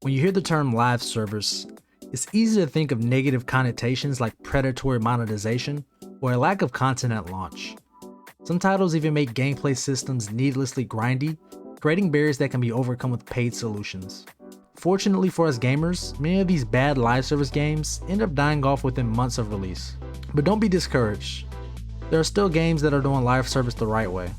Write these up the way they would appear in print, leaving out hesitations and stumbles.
When you hear the term live servers, it's easy to think of negative connotations like predatory monetization or a lack of content at launch. Some titles even make gameplay systems needlessly grindy, creating barriers that can be overcome with paid solutions. Fortunately for us gamers, many of these bad live service games end up dying off within months of release. But don't be discouraged. There are still games that are doing live service the right way.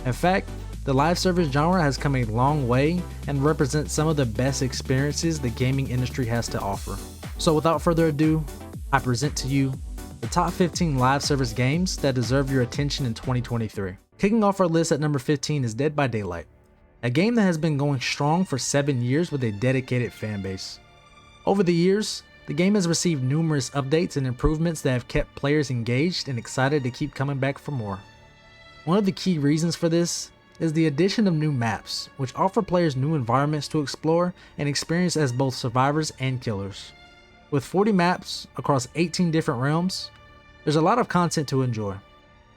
In fact, the live service genre has come a long way and represents some of the best experiences the gaming industry has to offer. So without further ado, I present to you the top 15 live service games that deserve your attention in 2023. Kicking off our list at number 15 is Dead by Daylight, a game that has been going strong for 7 years with a dedicated fan base. Over the years, the game has received numerous updates and improvements that have kept players engaged and excited to keep coming back for more. One of the key reasons for this is the addition of new maps, which offer players new environments to explore and experience as both survivors and killers. With 40 maps across 18 different realms, there's a lot of content to enjoy.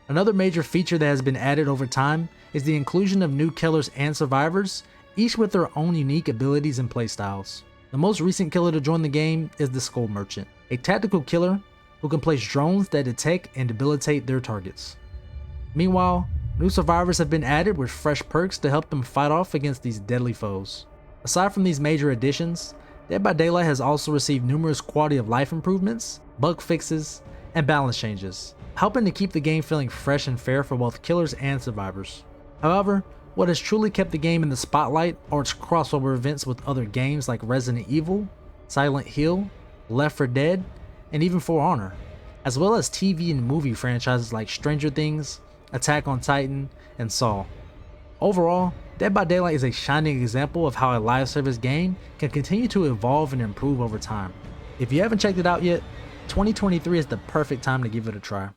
Another major feature that has been added over time is the inclusion of new killers and survivors, each with their own unique abilities and playstyles. The most recent killer to join the game is the Skull Merchant, a tactical killer who can place drones that detect and debilitate their targets. Meanwhile, new survivors have been added with fresh perks to help them fight off against these deadly foes. Aside from these major additions, Dead by Daylight has also received numerous quality of life improvements, bug fixes, and balance changes, helping to keep the game feeling fresh and fair for both killers and survivors. However, what has truly kept the game in the spotlight are its crossover events with other games like Resident Evil, Silent Hill, Left 4 Dead, and even For Honor, as well as TV and movie franchises like Stranger Things, Attack on Titan, and Saw. Overall, Dead by Daylight is a shining example of how a live service game can continue to evolve and improve over time. If you haven't checked it out yet, 2023 is the perfect time to give it a try.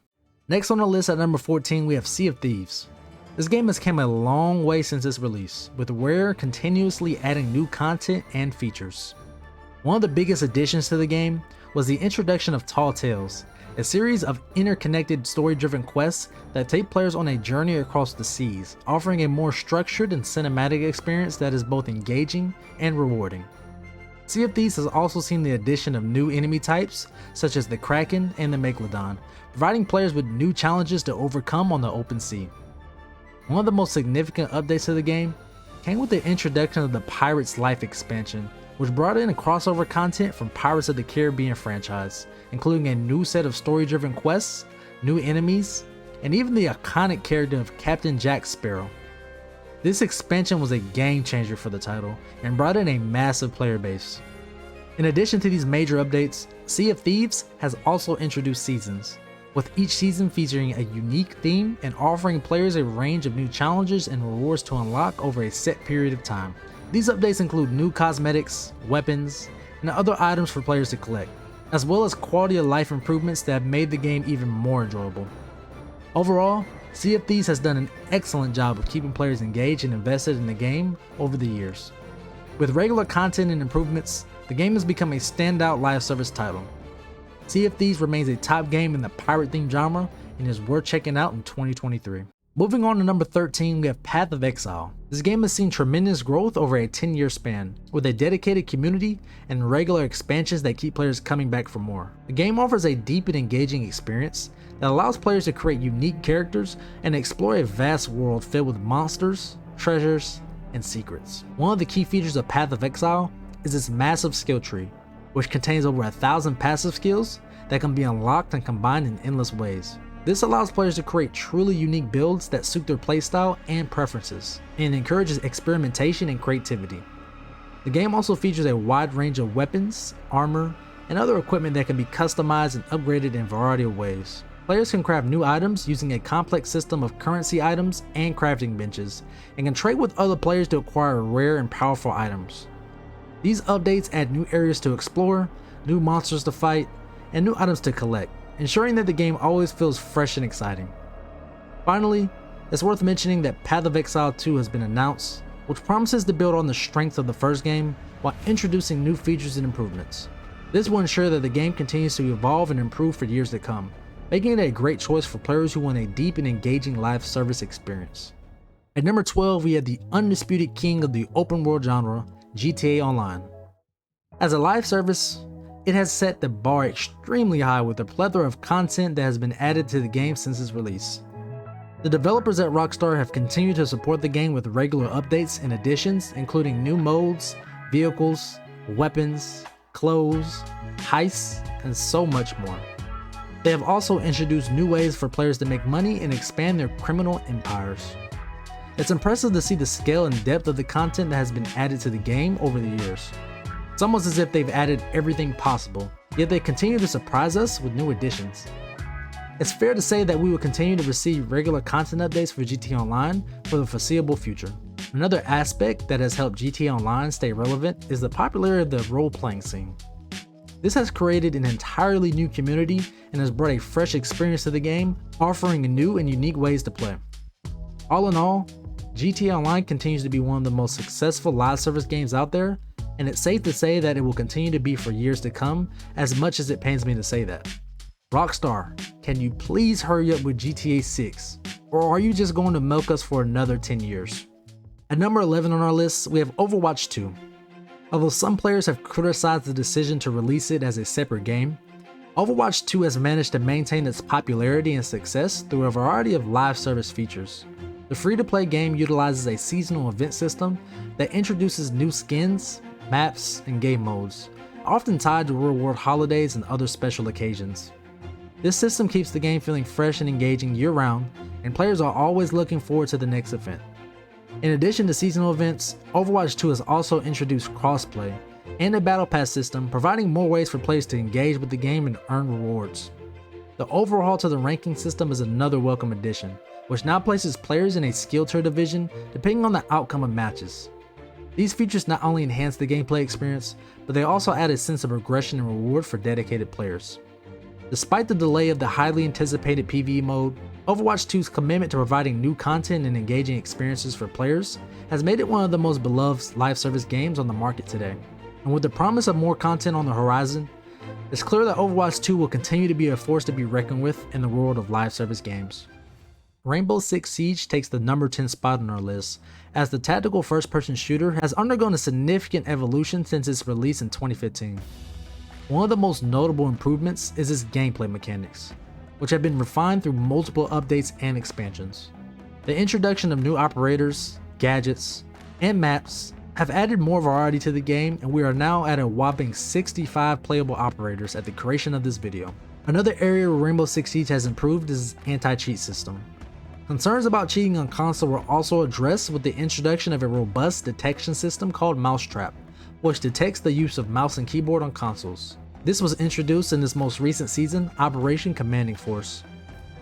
Next on the list at number 14, we have Sea of Thieves. This game has come a long way since its release, with Rare continuously adding new content and features. One of the biggest additions to the game was the introduction of Tall Tales, a series of interconnected story-driven quests that take players on a journey across the seas, offering a more structured and cinematic experience that is both engaging and rewarding. Sea of Thieves has also seen the addition of new enemy types, such as the Kraken and the Megalodon, providing players with new challenges to overcome on the open sea. One of the most significant updates to the game came with the introduction of the Pirates Life expansion, which brought in crossover content from Pirates of the Caribbean franchise, including a new set of story-driven quests, new enemies, and even the iconic character of Captain Jack Sparrow. This expansion was a game changer for the title and brought in a massive player base. In addition to these major updates, Sea of Thieves has also introduced seasons, with each season featuring a unique theme and offering players a range of new challenges and rewards to unlock over a set period of time. These updates include new cosmetics, weapons, and other items for players to collect, as well as quality of life improvements that have made the game even more enjoyable. Overall, Sea of Thieves has done an excellent job of keeping players engaged and invested in the game over the years. With regular content and improvements, the game has become a standout live service title. Sea of Thieves remains a top game in the pirate-themed genre and is worth checking out in 2023. Moving on to number 13, we have Path of Exile. This game has seen tremendous growth over a 10-year span, with a dedicated community and regular expansions that keep players coming back for more. The game offers a deep and engaging experience that allows players to create unique characters and explore a vast world filled with monsters, treasures, and secrets. One of the key features of Path of Exile is its massive skill tree, which contains over 1,000 passive skills that can be unlocked and combined in endless ways. This allows players to create truly unique builds that suit their playstyle and preferences, and encourages experimentation and creativity. The game also features a wide range of weapons, armor, and other equipment that can be customized and upgraded in a variety of ways. Players can craft new items using a complex system of currency items and crafting benches, and can trade with other players to acquire rare and powerful items. These updates add new areas to explore, new monsters to fight, and new items to collect, ensuring that the game always feels fresh and exciting. Finally, it's worth mentioning that Path of Exile 2 has been announced, which promises to build on the strength of the first game while introducing new features and improvements. This will ensure that the game continues to evolve and improve for years to come, making it a great choice for players who want a deep and engaging live service experience. At number 12, we have the undisputed king of the open world genre, GTA Online. As a live service, it has set the bar extremely high with a plethora of content that has been added to the game since its release. The developers at Rockstar have continued to support the game with regular updates and additions, including new modes, vehicles, weapons, clothes, heists, and so much more. They have also introduced new ways for players to make money and expand their criminal empires. It's impressive to see the scale and depth of the content that has been added to the game over the years. It's almost as if they've added everything possible, yet they continue to surprise us with new additions. It's fair to say that we will continue to receive regular content updates for GTA Online for the foreseeable future. Another aspect that has helped GTA Online stay relevant is the popularity of the role-playing scene. This has created an entirely new community and has brought a fresh experience to the game, offering new and unique ways to play. All in all, GTA Online continues to be one of the most successful live service games out there, and it's safe to say that it will continue to be for years to come, as much as it pains me to say that. Rockstar, can you please hurry up with GTA 6? Or are you just going to milk us for another 10 years? At number 11 on our list, we have Overwatch 2. Although some players have criticized the decision to release it as a separate game, Overwatch 2 has managed to maintain its popularity and success through a variety of live service features. The free-to-play game utilizes a seasonal event system that introduces new skins, maps, and game modes, often tied to real-world holidays and other special occasions. This system keeps the game feeling fresh and engaging year-round, and players are always looking forward to the next event. In addition to seasonal events, Overwatch 2 has also introduced crossplay and a battle pass system, providing more ways for players to engage with the game and earn rewards. The overhaul to the ranking system is another welcome addition, which now places players in a skill tier division depending on the outcome of matches. These features not only enhance the gameplay experience, but they also add a sense of progression and reward for dedicated players. Despite the delay of the highly anticipated PvE mode, Overwatch 2's commitment to providing new content and engaging experiences for players has made it one of the most beloved live service games on the market today. And with the promise of more content on the horizon, it's clear that Overwatch 2 will continue to be a force to be reckoned with in the world of live service games. Rainbow Six Siege takes the number 10 spot on our list, as the tactical first-person shooter has undergone a significant evolution since its release in 2015. One of the most notable improvements is its gameplay mechanics, which have been refined through multiple updates and expansions. The introduction of new operators, gadgets, and maps have added more variety to the game, and we are now at a whopping 65 playable operators at the creation of this video. Another area where Rainbow Six Siege has improved is its anti-cheat system. Concerns about cheating on console were also addressed with the introduction of a robust detection system called Mousetrap, which detects the use of mouse and keyboard on consoles. This was introduced in this most recent season, Operation Commanding Force.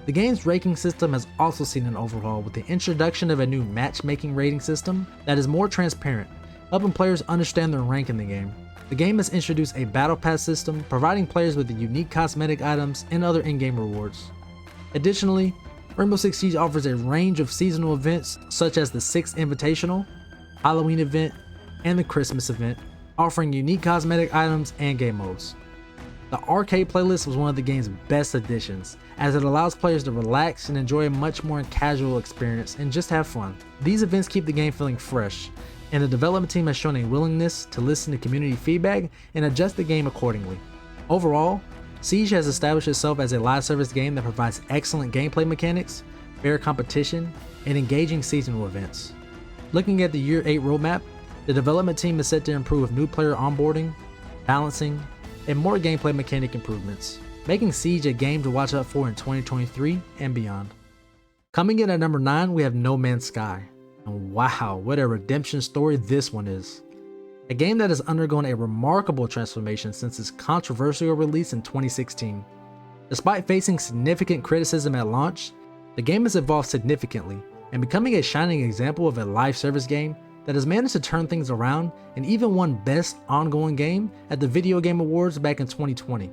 The game's ranking system has also seen an overhaul with the introduction of a new matchmaking rating system that is more transparent, helping players understand their rank in the game. The game has introduced a battle pass system, providing players with unique cosmetic items and other in-game rewards. Additionally, Rainbow Six Siege offers a range of seasonal events such as the 6th Invitational, Halloween event, and the Christmas event, offering unique cosmetic items and game modes. The arcade playlist was one of the game's best additions, as it allows players to relax and enjoy a much more casual experience and just have fun. These events keep the game feeling fresh, and the development team has shown a willingness to listen to community feedback and adjust the game accordingly. Overall, Siege has established itself as a live service game that provides excellent gameplay mechanics, fair competition, and engaging seasonal events. Looking at the Year 8 roadmap, the development team is set to improve new player onboarding, balancing, and more gameplay mechanic improvements, making Siege a game to watch out for in 2023 and beyond. Coming in at number 9, we have No Man's Sky. And wow, what a redemption story this one is. A game that has undergone a remarkable transformation since its controversial release in 2016. Despite facing significant criticism at launch, the game has evolved significantly and becoming a shining example of a live service game that has managed to turn things around and even won Best Ongoing Game at the Video Game Awards back in 2020.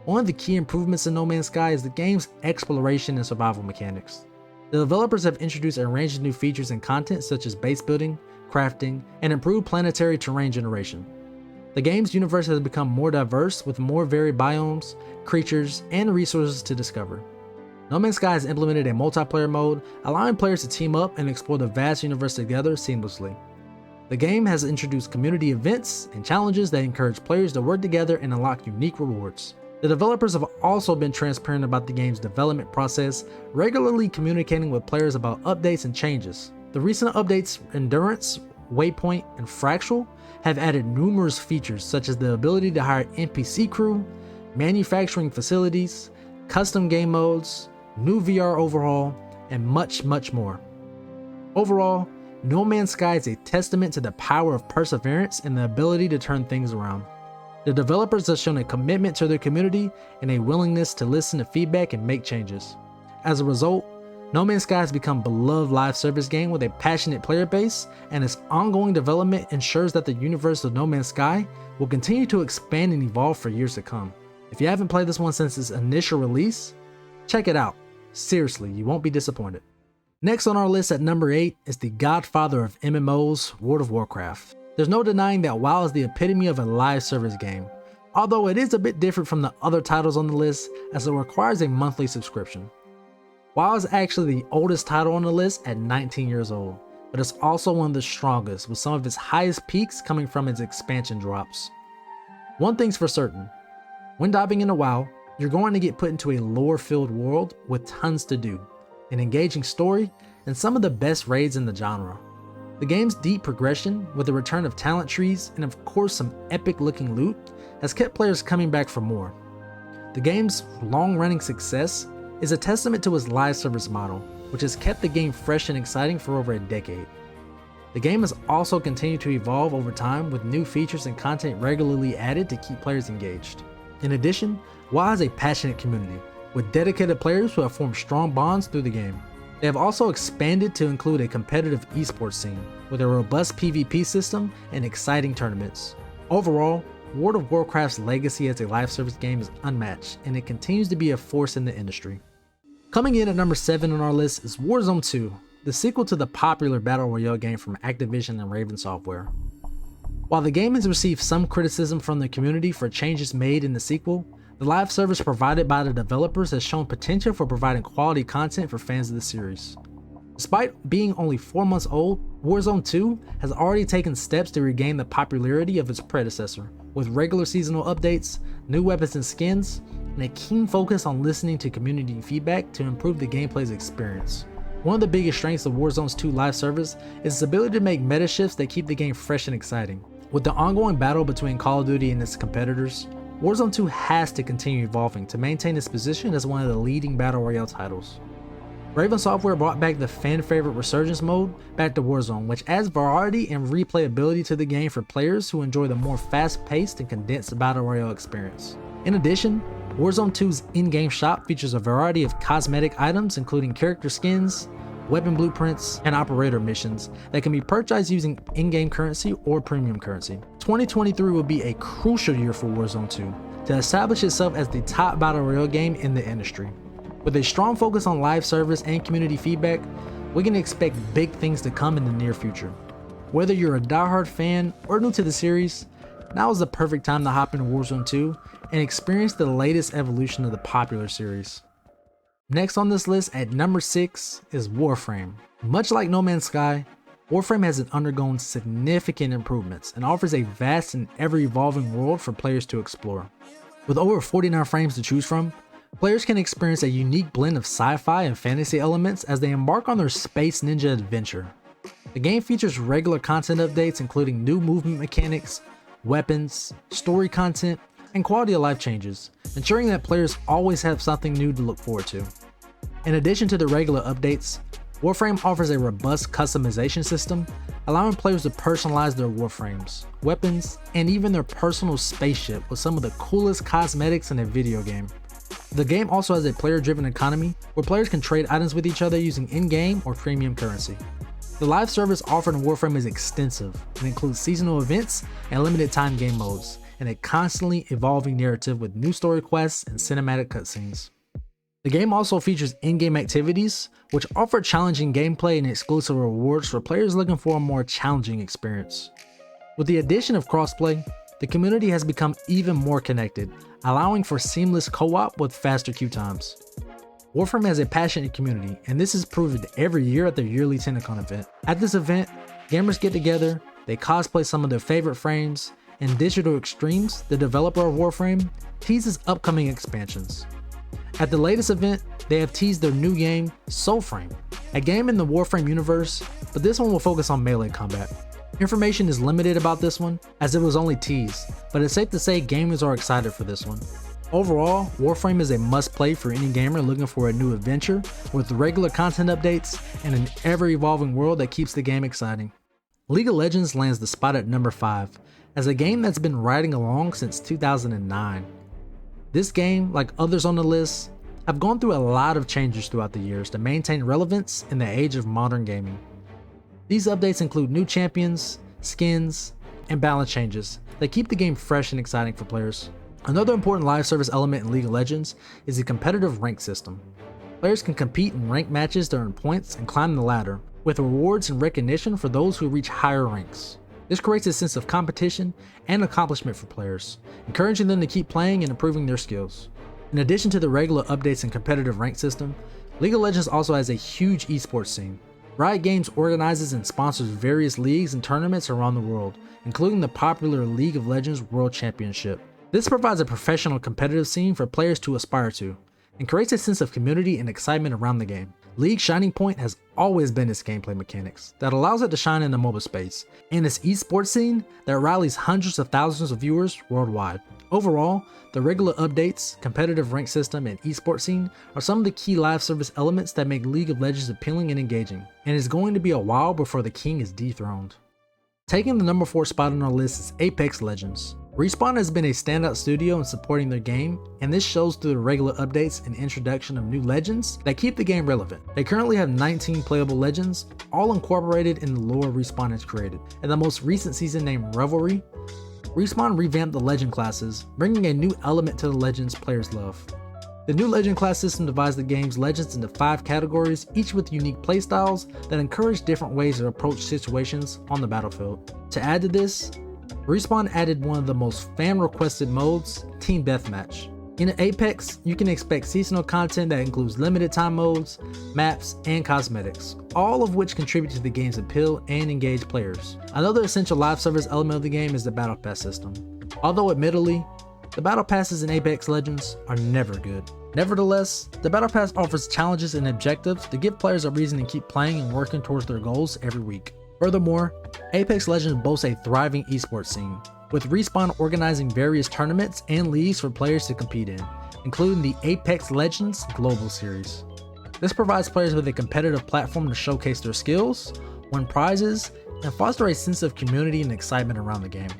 One of the key improvements in No Man's Sky is the game's exploration and survival mechanics. The developers have introduced a range of new features and content such as base building, crafting, and improved planetary terrain generation. The game's universe has become more diverse with more varied biomes, creatures, and resources to discover. No Man's Sky has implemented a multiplayer mode, allowing players to team up and explore the vast universe together seamlessly. The game has introduced community events and challenges that encourage players to work together and unlock unique rewards. The developers have also been transparent about the game's development process, regularly communicating with players about updates and changes. The recent updates Endurance, Waypoint, and Fractal have added numerous features such as the ability to hire NPC crew, manufacturing facilities, custom game modes, new VR overhaul, and much more. Overall, No Man's Sky is a testament to the power of perseverance and the ability to turn things around. The developers have shown a commitment to their community and a willingness to listen to feedback and make changes. As a result, No Man's Sky has become a beloved live service game with a passionate player base, and its ongoing development ensures that the universe of No Man's Sky will continue to expand and evolve for years to come. If you haven't played this one since its initial release, check it out. Seriously, you won't be disappointed. Next on our list at number 8 is the godfather of MMOs, World of Warcraft. There's no denying that WoW is the epitome of a live service game, although it is a bit different from the other titles on the list as it requires a monthly subscription. WoW is actually the oldest title on the list at 19 years old, but it's also one of the strongest, with some of its highest peaks coming from its expansion drops. One thing's for certain, when diving into WoW, you're going to get put into a lore-filled world with tons to do, an engaging story, and some of the best raids in the genre. The game's deep progression, with the return of talent trees and of course some epic looking loot, has kept players coming back for more. The game's long-running success is a testament to its live service model, which has kept the game fresh and exciting for over a decade. The game has also continued to evolve over time, with new features and content regularly added to keep players engaged. In addition, WoW has a passionate community, with dedicated players who have formed strong bonds through the game. They have also expanded to include a competitive esports scene, with a robust PvP system and exciting tournaments. Overall, World of Warcraft's legacy as a live service game is unmatched, and it continues to be a force in the industry. Coming in at number 7 on our list is Warzone 2, the sequel to the popular Battle Royale game from Activision and Raven Software. While the game has received some criticism from the community for changes made in the sequel, the live service provided by the developers has shown potential for providing quality content for fans of the series. Despite being only 4 months old, Warzone 2 has already taken steps to regain the popularity of its predecessor, with regular seasonal updates, new weapons and skins, and a keen focus on listening to community feedback to improve the gameplay's experience. One of the biggest strengths of Warzone's 2 live service is its ability to make meta shifts that keep the game fresh and exciting. With the ongoing battle between Call of Duty and its competitors, Warzone 2 has to continue evolving to maintain its position as one of the leading Battle Royale titles. Raven Software brought back the fan-favorite Resurgence mode back to Warzone, which adds variety and replayability to the game for players who enjoy the more fast-paced and condensed Battle Royale experience. In addition, Warzone 2's in-game shop features a variety of cosmetic items including character skins, weapon blueprints, and operator missions that can be purchased using in-game currency or premium currency. 2023 will be a crucial year for Warzone 2 to establish itself as the top Battle Royale game in the industry. With a strong focus on live service and community feedback, we can expect big things to come in the near future. Whether you're a diehard fan or new to the series, now is the perfect time to hop into Warzone 2 and experience the latest evolution of the popular series. Next on this list at number 6 is Warframe. Much like No Man's Sky, Warframe has undergone significant improvements and offers a vast and ever-evolving world for players to explore. With over 49 frames to choose from, players can experience a unique blend of sci-fi and fantasy elements as they embark on their space ninja adventure. The game features regular content updates including new movement mechanics, weapons, story content, and quality of life changes, ensuring that players always have something new to look forward to. In addition to the regular updates, Warframe offers a robust customization system, allowing players to personalize their Warframes, weapons, and even their personal spaceship with some of the coolest cosmetics in a video game. The game also has a player-driven economy where players can trade items with each other using in-game or premium currency. The live service offered in Warframe is extensive and includes seasonal events and limited time game modes, and a constantly evolving narrative with new story quests and cinematic cutscenes. The game also features in-game activities, which offer challenging gameplay and exclusive rewards for players looking for a more challenging experience. With the addition of crossplay, the community has become even more connected, allowing for seamless co-op with faster queue times. Warframe has a passionate community, and this is proven every year at their yearly TennoCon event. At this event, gamers get together, they cosplay some of their favorite frames, and Digital Extremes, the developer of Warframe, teases upcoming expansions. At the latest event, they have teased their new game, Soulframe, a game in the Warframe universe, but this one will focus on melee combat. Information is limited about this one, as it was only teased, but it's safe to say gamers are excited for this one. Overall, Warframe is a must-play for any gamer looking for a new adventure, with regular content updates and an ever-evolving world that keeps the game exciting. League of Legends lands the spot at number 5, as a game that's been riding along since 2009. This game, like others on the list, have gone through a lot of changes throughout the years to maintain relevance in the age of modern gaming. These updates include new champions, skins, and balance changes that keep the game fresh and exciting for players. Another important live service element in League of Legends is the competitive rank system. Players can compete in ranked matches to earn points and climb the ladder, with rewards and recognition for those who reach higher ranks. This creates a sense of competition and accomplishment for players, encouraging them to keep playing and improving their skills. In addition to the regular updates and competitive rank system, League of Legends also has a huge esports scene. Riot Games organizes and sponsors various leagues and tournaments around the world, including the popular League of Legends World Championship. This provides a professional competitive scene for players to aspire to, and creates a sense of community and excitement around the game. League's shining point has always been its gameplay mechanics that allows it to shine in the mobile space, and its esports scene that rallies hundreds of thousands of viewers worldwide. Overall, the regular updates, competitive rank system, and esports scene are some of the key live service elements that make League of Legends appealing and engaging, and it's going to be a while before the king is dethroned. Taking the number 4 spot on our list is Apex Legends. Respawn has been a standout studio in supporting their game, and this shows through the regular updates and introduction of new legends that keep the game relevant. They currently have 19 playable legends, all incorporated in the lore Respawn has created. In the most recent season named Revelry, Respawn revamped the legend classes, bringing a new element to the legends players love. The new legend class system divides the game's legends into 5 categories, each with unique playstyles that encourage different ways to approach situations on the battlefield. To add to this, Respawn added one of the most fan-requested modes, Team Deathmatch. In Apex, you can expect seasonal content that includes limited time modes, maps, and cosmetics, all of which contribute to the game's appeal and engage players. Another essential live service element of the game is the Battle Pass system. Although admittedly, the Battle Passes in Apex Legends are never good. Nevertheless, the Battle Pass offers challenges and objectives to give players a reason to keep playing and working towards their goals every week. Furthermore, Apex Legends boasts a thriving esports scene, with Respawn organizing various tournaments and leagues for players to compete in, including the Apex Legends Global Series. This provides players with a competitive platform to showcase their skills, win prizes, and foster a sense of community and excitement around the game.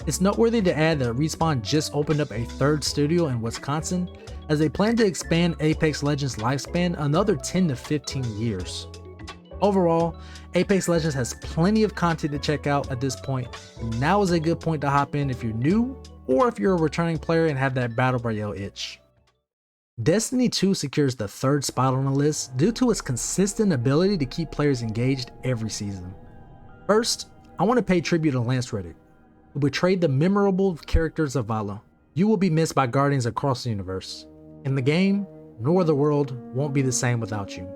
It's noteworthy to add that Respawn just opened up a 3rd studio in Wisconsin, as they plan to expand Apex Legends' lifespan another 10 to 15 years. Overall, Apex Legends has plenty of content to check out at this point, and now is a good point to hop in if you're new or if you're a returning player and have that Battle Royale itch. Destiny 2 secures the 3rd spot on the list due to its consistent ability to keep players engaged every season. First, I want to pay tribute to Lance Reddick, who betrayed the memorable characters of Vala. You will be missed by Guardians across the universe. In the game, nor the world won't be the same without you.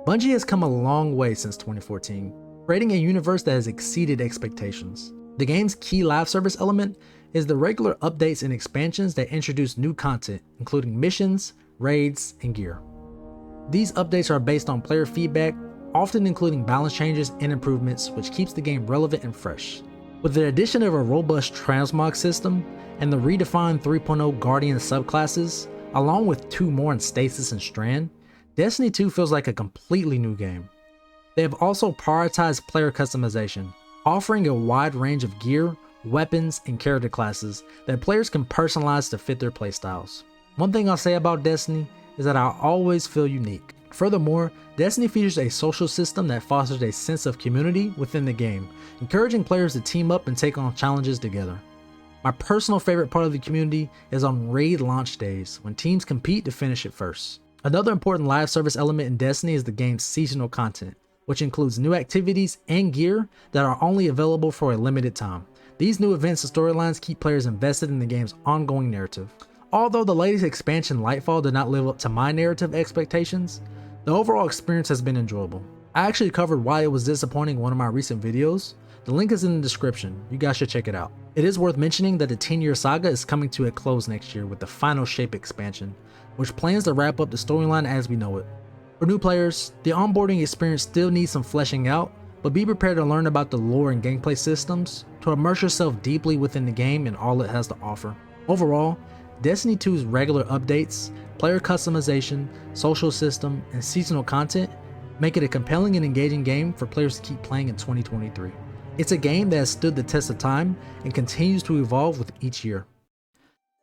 Bungie has come a long way since 2014, creating a universe that has exceeded expectations. The game's key live service element is the regular updates and expansions that introduce new content, including missions, raids, and gear. These updates are based on player feedback, often including balance changes and improvements, which keeps the game relevant and fresh. With the addition of a robust transmog system and the redefined 3.0 Guardian subclasses, along with 2 more in Stasis and Strand, Destiny 2 feels like a completely new game. They have also prioritized player customization, offering a wide range of gear, weapons, and character classes that players can personalize to fit their playstyles. One thing I'll say about Destiny is that I always feel unique. Furthermore, Destiny features a social system that fosters a sense of community within the game, encouraging players to team up and take on challenges together. My personal favorite part of the community is on raid launch days, when teams compete to finish it first. Another important live service element in Destiny is the game's seasonal content, which includes new activities and gear that are only available for a limited time. These new events and storylines keep players invested in the game's ongoing narrative. Although the latest expansion Lightfall did not live up to my narrative expectations, the overall experience has been enjoyable. I actually covered why it was disappointing in one of my recent videos, The link is in the description, you guys should check it out. It is worth mentioning that the 10-year saga is coming to a close next year with the final Shape expansion, which plans to wrap up the storyline as we know it. For new players, the onboarding experience still needs some fleshing out, but be prepared to learn about the lore and gameplay systems to immerse yourself deeply within the game and all it has to offer. Overall, Destiny 2's regular updates, player customization, social system, and seasonal content make it a compelling and engaging game for players to keep playing in 2023. It's a game that has stood the test of time and continues to evolve with each year.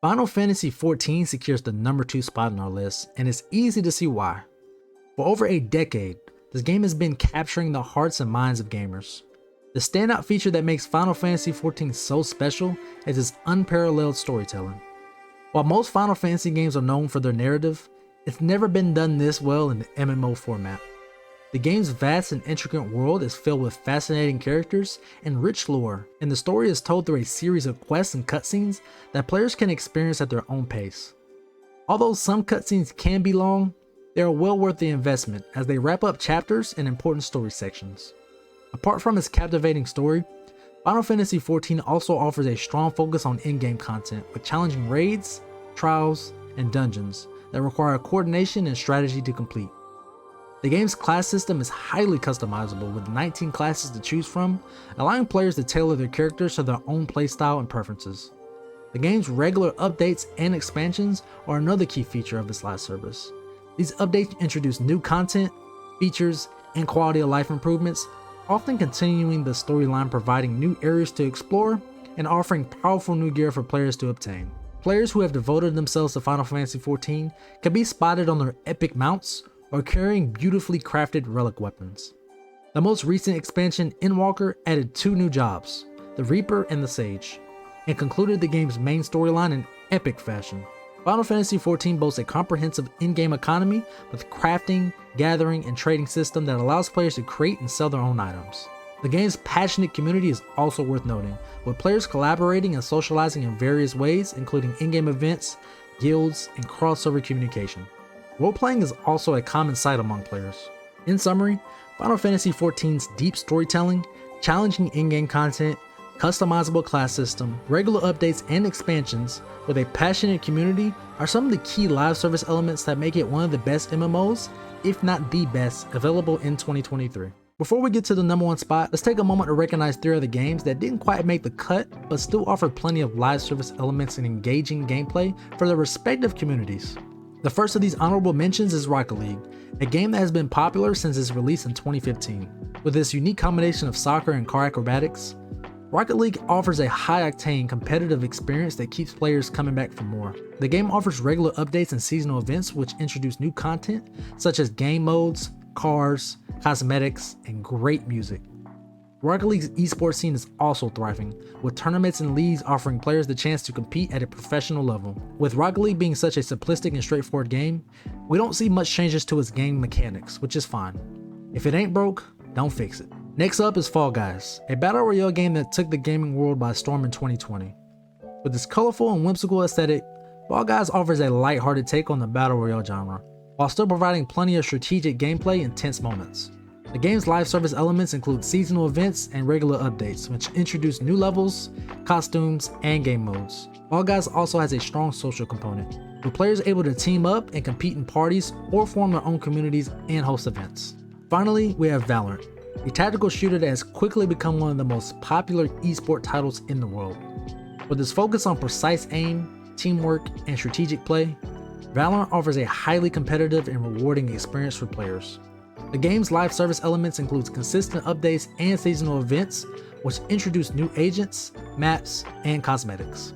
Final Fantasy XIV secures the number 2 spot on our list, and it's easy to see why. For over a decade, this game has been capturing the hearts and minds of gamers. The standout feature that makes Final Fantasy XIV so special is its unparalleled storytelling. While most Final Fantasy games are known for their narrative, it's never been done this well in the MMO format. The game's vast and intricate world is filled with fascinating characters and rich lore, and the story is told through a series of quests and cutscenes that players can experience at their own pace. Although some cutscenes can be long, they are well worth the investment as they wrap up chapters and important story sections. Apart from its captivating story, Final Fantasy XIV also offers a strong focus on in-game content with challenging raids, trials, and dungeons that require coordination and strategy to complete. The game's class system is highly customizable with 19 classes to choose from, allowing players to tailor their characters to their own playstyle and preferences. The game's regular updates and expansions are another key feature of its live service. These updates introduce new content, features, and quality of life improvements, often continuing the storyline, providing new areas to explore and offering powerful new gear for players to obtain. Players who have devoted themselves to Final Fantasy XIV can be spotted on their epic mounts or carrying beautifully crafted relic weapons. The most recent expansion, Endwalker, added 2 new jobs, the Reaper and the Sage, and concluded the game's main storyline in epic fashion. Final Fantasy XIV boasts a comprehensive in-game economy with crafting, gathering, and trading system that allows players to create and sell their own items. The game's passionate community is also worth noting, with players collaborating and socializing in various ways, including in-game events, guilds, and cross-server communication. Role-playing is also a common sight among players. In summary, Final Fantasy XIV's deep storytelling, challenging in-game content, customizable class system, regular updates and expansions with a passionate community are some of the key live service elements that make it one of the best MMOs, if not the best, available in 2023. Before we get to the number 1 spot, let's take a moment to recognize 3 other games that didn't quite make the cut, but still offer plenty of live service elements and engaging gameplay for their respective communities. The first of these honorable mentions is Rocket League, a game that has been popular since its release in 2015. With its unique combination of soccer and car acrobatics, Rocket League offers a high-octane competitive experience that keeps players coming back for more. The game offers regular updates and seasonal events which introduce new content such as game modes, cars, cosmetics, and great music. Rocket League's esports scene is also thriving, with tournaments and leagues offering players the chance to compete at a professional level. With Rocket League being such a simplistic and straightforward game, we don't see much changes to its game mechanics, which is fine. If it ain't broke, don't fix it. Next up is Fall Guys, a battle royale game that took the gaming world by storm in 2020. With its colorful and whimsical aesthetic, Fall Guys offers a lighthearted take on the battle royale genre, while still providing plenty of strategic gameplay and tense moments. The game's live service elements include seasonal events and regular updates, which introduce new levels, costumes, and game modes. Fall Guys also has a strong social component, with players able to team up and compete in parties or form their own communities and host events. Finally, we have Valorant, a tactical shooter that has quickly become one of the most popular esport titles in the world. With its focus on precise aim, teamwork, and strategic play, Valorant offers a highly competitive and rewarding experience for players. The game's live service elements includes consistent updates and seasonal events, which introduce new agents, maps, and cosmetics.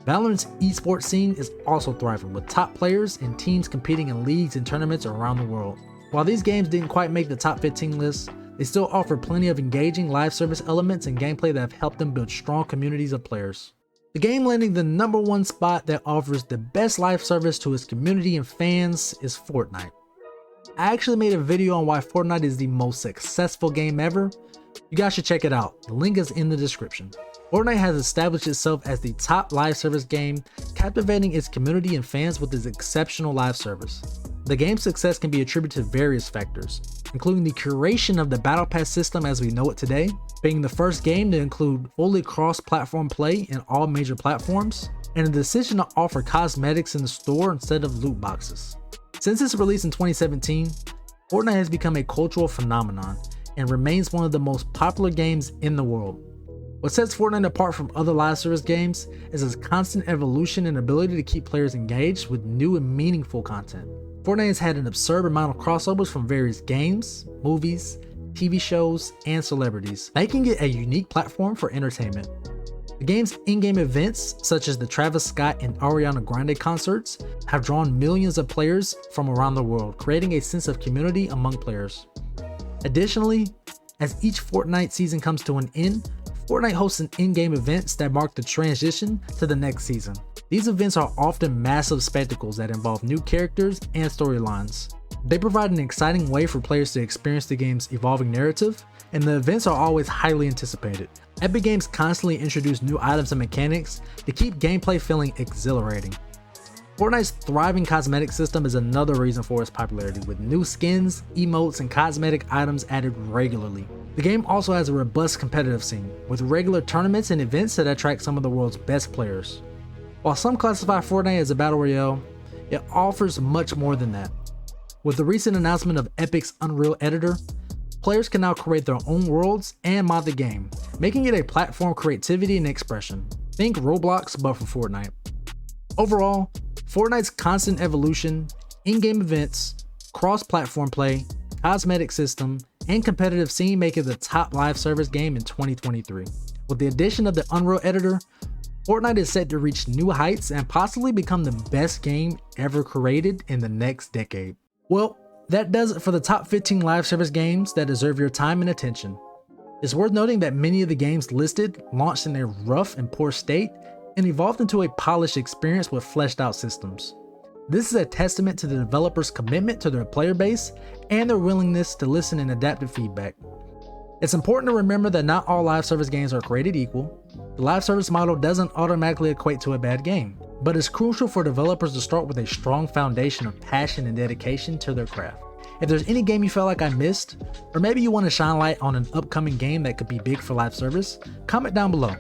Valorant's esports scene is also thriving, with top players and teams competing in leagues and tournaments around the world. While these games didn't quite make the top 15 list, they still offer plenty of engaging live service elements and gameplay that have helped them build strong communities of players. The game landing the number 1 spot that offers the best live service to its community and fans is Fortnite. I actually made a video on why Fortnite is the most successful game ever. You guys should check it out, the link is in the description. Fortnite has established itself as the top live service game, captivating its community and fans with its exceptional live service. The game's success can be attributed to various factors, including the curation of the Battle Pass system as we know it today, being the first game to include fully cross-platform play in all major platforms, and a decision to offer cosmetics in the store instead of loot boxes. Since its release in 2017, Fortnite has become a cultural phenomenon and remains one of the most popular games in the world. What sets Fortnite apart from other live service games is its constant evolution and ability to keep players engaged with new and meaningful content. Fortnite has had an absurd amount of crossovers from various games, movies, TV shows, and celebrities, making it a unique platform for entertainment. The game's in-game events, such as the Travis Scott and Ariana Grande concerts, have drawn millions of players from around the world, creating a sense of community among players. Additionally, as each Fortnite season comes to an end, Fortnite hosts an in-game events that mark the transition to the next season. These events are often massive spectacles that involve new characters and storylines. They provide an exciting way for players to experience the game's evolving narrative, and the events are always highly anticipated. Epic Games constantly introduce new items and mechanics to keep gameplay feeling exhilarating. Fortnite's thriving cosmetic system is another reason for its popularity, with new skins, emotes, and cosmetic items added regularly. The game also has a robust competitive scene, with regular tournaments and events that attract some of the world's best players. While some classify Fortnite as a battle royale, it offers much more than that. With the recent announcement of Epic's Unreal Editor, players can now create their own worlds and mod the game, making it a platform for creativity and expression. Think Roblox, but for Fortnite. Overall, Fortnite's constant evolution, in-game events, cross-platform play, cosmetic system, and competitive scene make it the top live service game in 2023. With the addition of the Unreal Editor, Fortnite is set to reach new heights and possibly become the best game ever created in the next decade. Well, that does it for the top 15 live service games that deserve your time and attention. It's worth noting that many of the games listed launched in a rough and poor state and evolved into a polished experience with fleshed out systems. This is a testament to the developers' commitment to their player base and their willingness to listen and adapt to feedback. It's important to remember that not all live service games are created equal. The live service model doesn't automatically equate to a bad game, but it's crucial for developers to start with a strong foundation of passion and dedication to their craft. If there's any game you felt like I missed, or maybe you want to shine light on an upcoming game that could be big for live service, comment down below.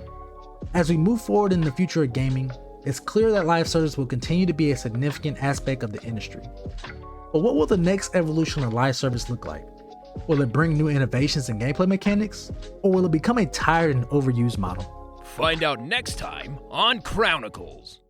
As we move forward in the future of gaming, it's clear that live service will continue to be a significant aspect of the industry. But what will the next evolution of live service look like? Will it bring new innovations in gameplay mechanics, or will it become a tired and overused model? Find out next time on Chronicles.